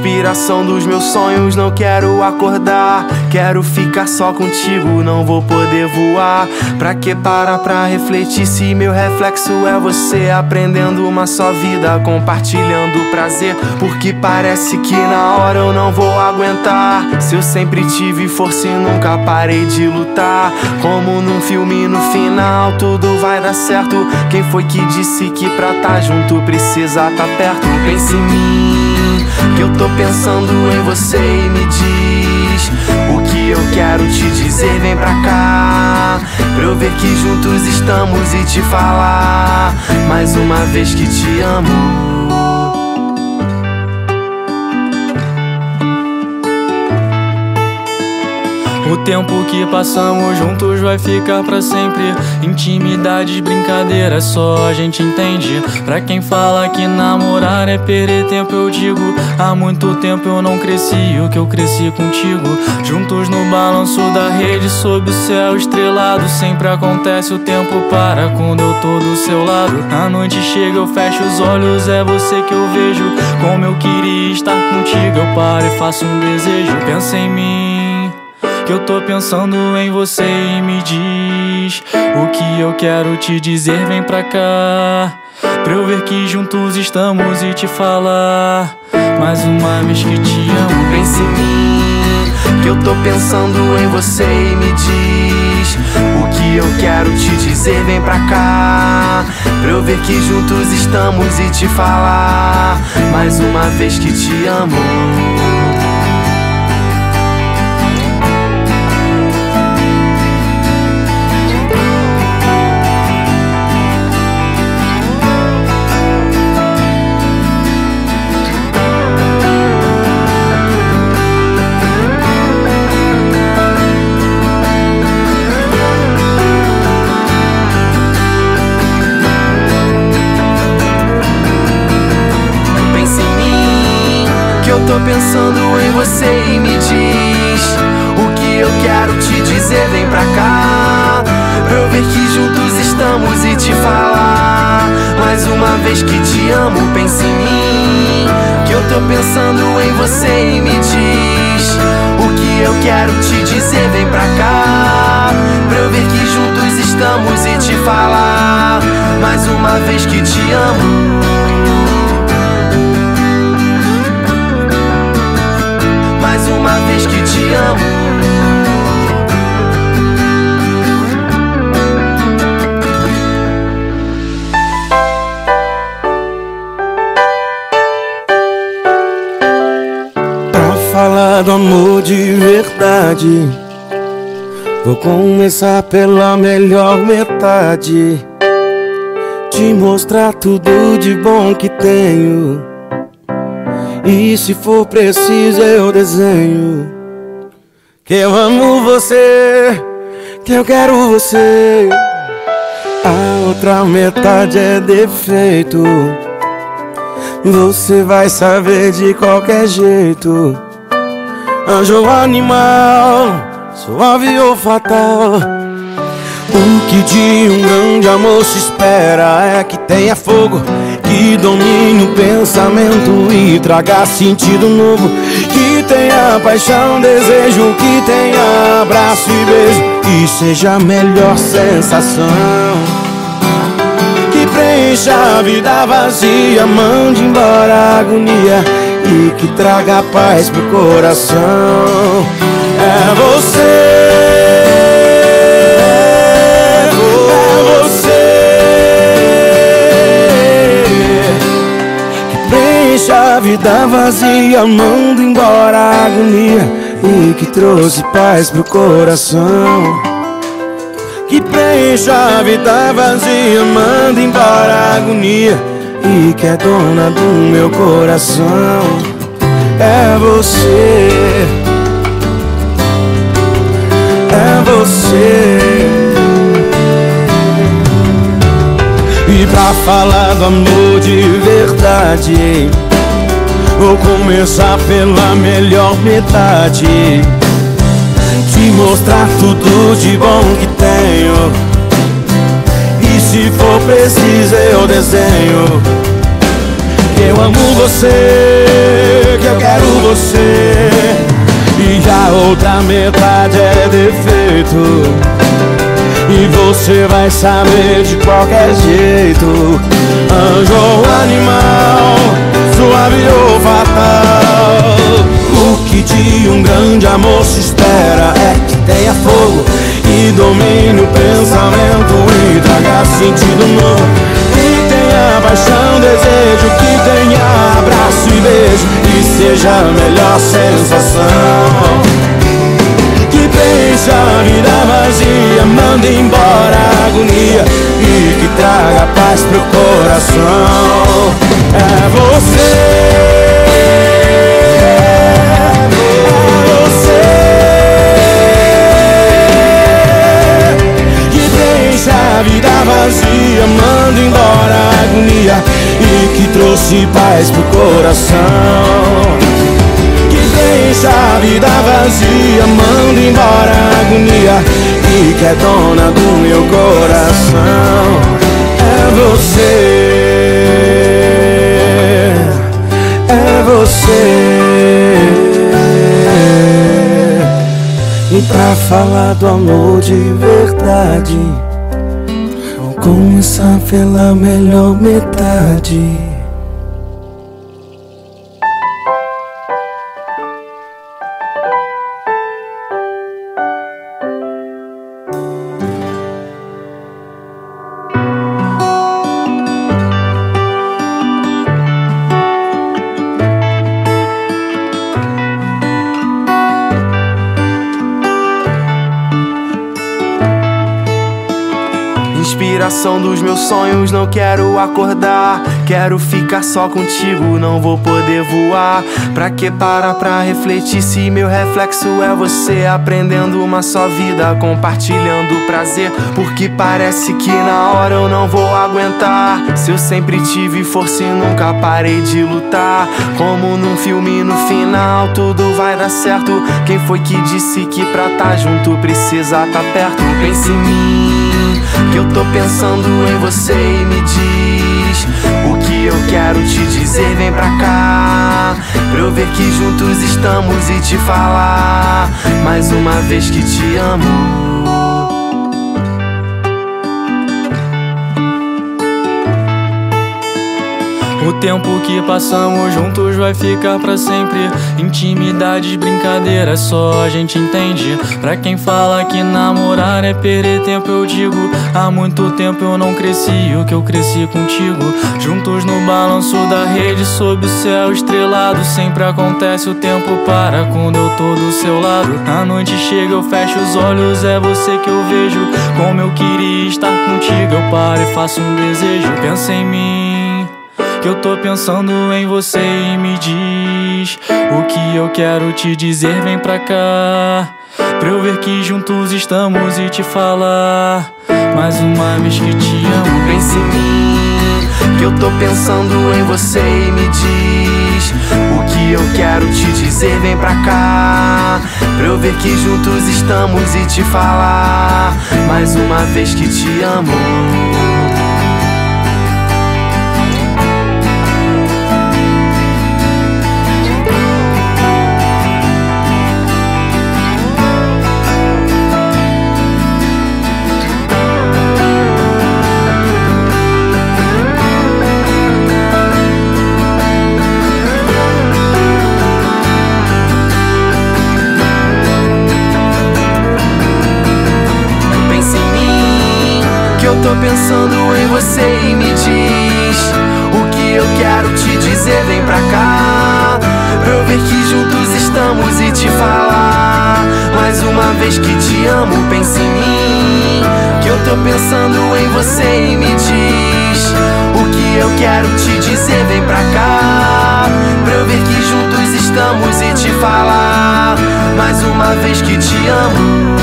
inspiração dos meus sonhos, não quero acordar. Quero ficar só contigo, não vou poder voar. Pra que parar pra refletir se meu reflexo é você? Aprendendo uma só vida, compartilhando prazer, porque parece que na hora eu não vou aguentar. Se eu sempre tive força e nunca parei de lutar, como num filme no final tudo vai dar certo. Quem foi que disse que pra tá junto precisa tá perto? Pense em mim, que eu tô pensando em você, e me diz o que eu quero te dizer. Vem pra cá, pra eu ver que juntos estamos e te falar mais uma vez que te amo. O tempo que passamos juntos vai ficar pra sempre. Intimidades, brincadeiras, só a gente entende. Pra quem fala que namorar é perder tempo, eu digo, há muito tempo eu não cresci o que eu cresci contigo. Juntos no balanço da rede, sob o céu estrelado. Sempre acontece, o tempo para quando eu tô do seu lado. A noite chega, eu fecho os olhos, é você que eu vejo. Como eu queria estar contigo, eu paro e faço um desejo. Pensa em mim, que eu tô pensando em você, e me diz o que eu quero te dizer. Vem pra cá, pra eu ver que juntos estamos e te falar mais uma vez que te amo. Pense em mim, que eu tô pensando em você, e me diz o que eu quero te dizer. Vem pra cá, pra eu ver que juntos estamos e te falar mais uma vez que te amo. Eu tô pensando em você, e me diz o que eu quero te dizer. Vem pra cá, pra eu ver que juntos estamos e te falar mais uma vez que te amo. Pense em mim, que eu tô pensando em você, e me diz o que eu quero te dizer. Vem pra cá, pra eu ver que juntos estamos e te falar mais uma vez que te amo. Mais uma vez que te amo. Pra falar do amor de verdade, vou começar pela melhor metade. Te mostrar tudo de bom que tenho, e se for preciso eu desenho que eu amo você, que eu quero você. A outra metade é defeito, você vai saber de qualquer jeito. Anjo ou animal, suave ou fatal, o que de um grande amor se espera é que tenha fogo, que domine o pensamento e traga sentido novo, que tenha paixão, desejo, que tenha abraço e beijo, e seja a melhor sensação, que preencha a vida vazia, mande embora a agonia e que traga paz pro coração. É você, a vida vazia, manda embora a agonia e que trouxe paz pro coração. Que preenche a vida vazia, manda embora a agonia e que é dona do meu coração. É você, é você. E pra falar do amor de verdade, vou começar pela melhor metade. Te mostrar tudo de bom que tenho, e se for preciso eu desenho que eu amo você, que eu quero você e a outra metade é defeito. E você vai saber de qualquer jeito. Anjo ou animal, suave ou fatal, o que de um grande amor se espera é que tenha fogo e domine o pensamento e traga sentido novo. Que tenha paixão, desejo, que tenha abraço e beijo e seja a melhor sensação. Que preencha a vida vazia, manda embora a agonia e que traga paz pro coração. É você, a vida vazia, manda embora a agonia e que trouxe paz pro coração. Que deixa a vida vazia, manda embora a agonia e que é dona do meu coração. É você. E pra falar do amor de verdade, começar pela melhor metade. Inspiração dos meus sonhos, não quero acordar. Quero ficar só contigo, não vou poder voar. Pra que parar pra refletir se meu reflexo é você? Aprendendo uma só vida, compartilhando prazer. Porque parece que na hora eu não vou aguentar. Se eu sempre tive força e nunca parei de lutar. Como num filme no final tudo vai dar certo. Quem foi que disse que pra tá junto precisa tá perto? Pense em mim, que eu tô pensando em você e me diz o que eu quero te dizer, vem pra cá, pra eu ver que juntos estamos e te falar mais uma vez que te amo. O tempo que passamos juntos vai ficar pra sempre. Intimidades, brincadeiras, só a gente entende. Pra quem fala que namorar é perder tempo, eu digo, há muito tempo eu não cresci o que eu cresci contigo. Juntos no balanço da rede, sob o céu estrelado. Sempre acontece, o tempo para quando eu tô do seu lado. A noite chega, eu fecho os olhos, é você que eu vejo. Como eu queria estar contigo, eu paro e faço um desejo. Pensa em mim, que eu tô pensando em você e me diz o que eu quero te dizer, vem pra cá, pra eu ver que juntos estamos e te falar mais uma vez que te amo. Pense em mim, que eu tô pensando em você e me diz o que eu quero te dizer, vem pra cá, pra eu ver que juntos estamos e te falar mais uma vez que te amo. Eu tô pensando em você e me diz o que eu quero te dizer, vem pra cá, pra eu ver que juntos estamos e te falar mais uma vez que te amo. Pense em mim, que eu tô pensando em você e me diz o que eu quero te dizer, vem pra cá, pra eu ver que juntos estamos e te falar mais uma vez que te amo.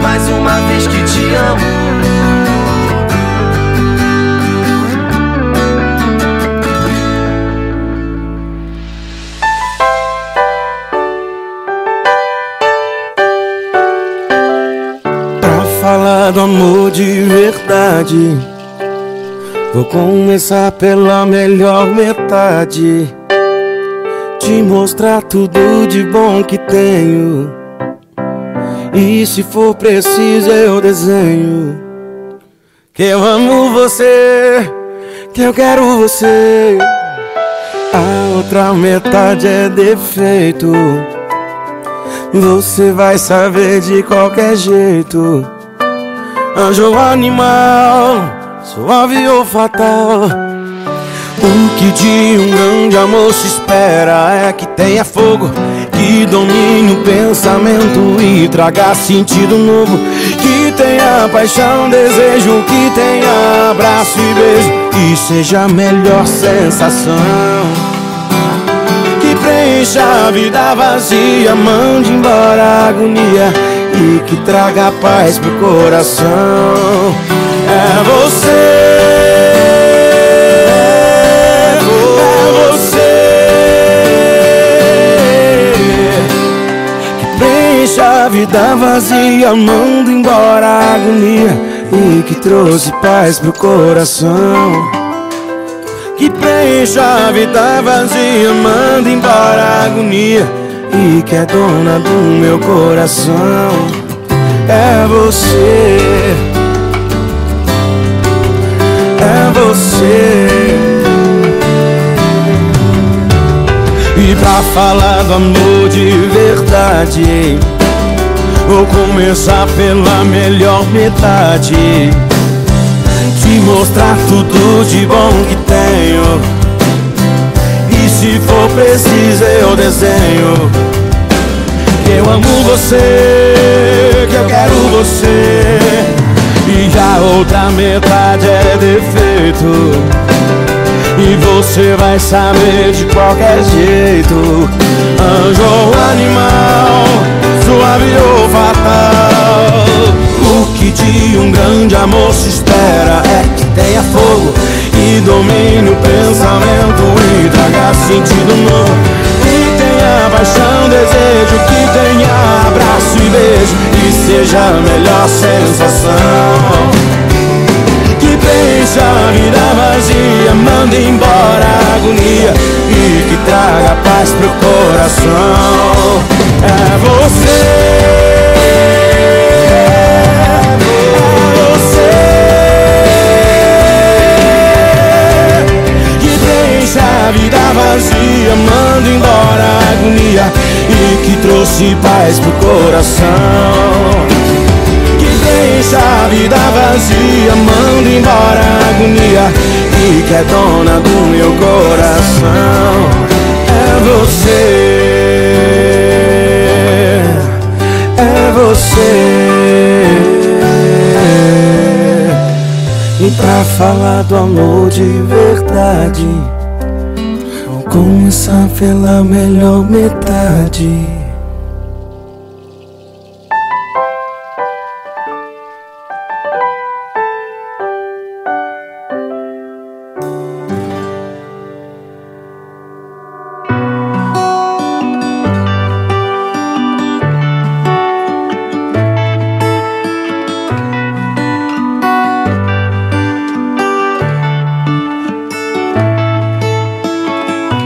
Mais uma vez que te amo. Pra falar do amor de verdade, Vou começar pela melhor metade, te mostrar tudo de bom que tenho. E se for preciso eu desenho que eu amo você, que eu quero você. A outra metade é defeito, você vai saber de qualquer jeito. Anjo ou animal, suave ou fatal, o que de um grande amor se espera é que tenha fogo, que domine o pensamento e traga sentido novo, que tenha paixão, desejo, que tenha abraço e beijo, que seja a melhor sensação, que preencha a vida vazia, mande embora a agonia e que traga paz pro coração. É você, a vida vazia, manda embora a agonia e que trouxe paz pro coração, que preencha a vida vazia, manda embora a agonia e que é dona do meu coração. É você, é você. E pra falar do amor de verdade, vou começar pela melhor metade, te mostrar tudo de bom que tenho. E se for preciso eu desenho que eu amo você, que eu quero você. E a outra metade é defeito, e você vai saber de qualquer jeito. Anjo ou animal, suave ou fatal, o que de um grande amor se espera é que tenha fogo, que domine o pensamento e traga sentido novo, que tenha paixão, desejo, que tenha abraço e beijo, que seja a melhor sensação, que preencha a vida vazia, manda embora a agonia e que traga paz pro coração. É você, é você, que preencha a vida vazia, manda embora a agonia e que trouxe paz pro coração, deixa a vida vazia, manda embora a agonia e que é dona do meu coração. É você, é você. E pra falar do amor de verdade, vou começar pela melhor metade.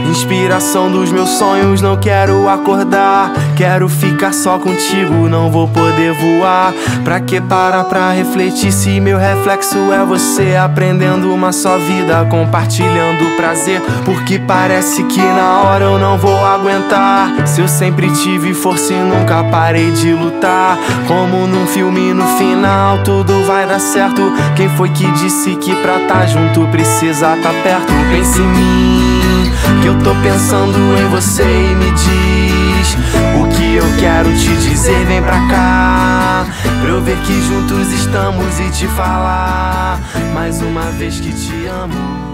Inspiração dos meus sonhos, não quero acordar, quero ficar só contigo, não vou poder voar. Pra que parar pra refletir se meu reflexo é você? Aprendendo uma só vida, compartilhando prazer, porque parece que na hora eu não vou aguentar. Se eu sempre tive força e nunca parei de lutar, como num filme no final tudo vai dar certo. Quem foi que disse que pra tá junto precisa tá perto? Pense em mim, que eu tô pensando em você, e me diz o que eu quero te dizer. Vem pra cá, pra eu ver que juntos estamos e te falar mais uma vez que te amo.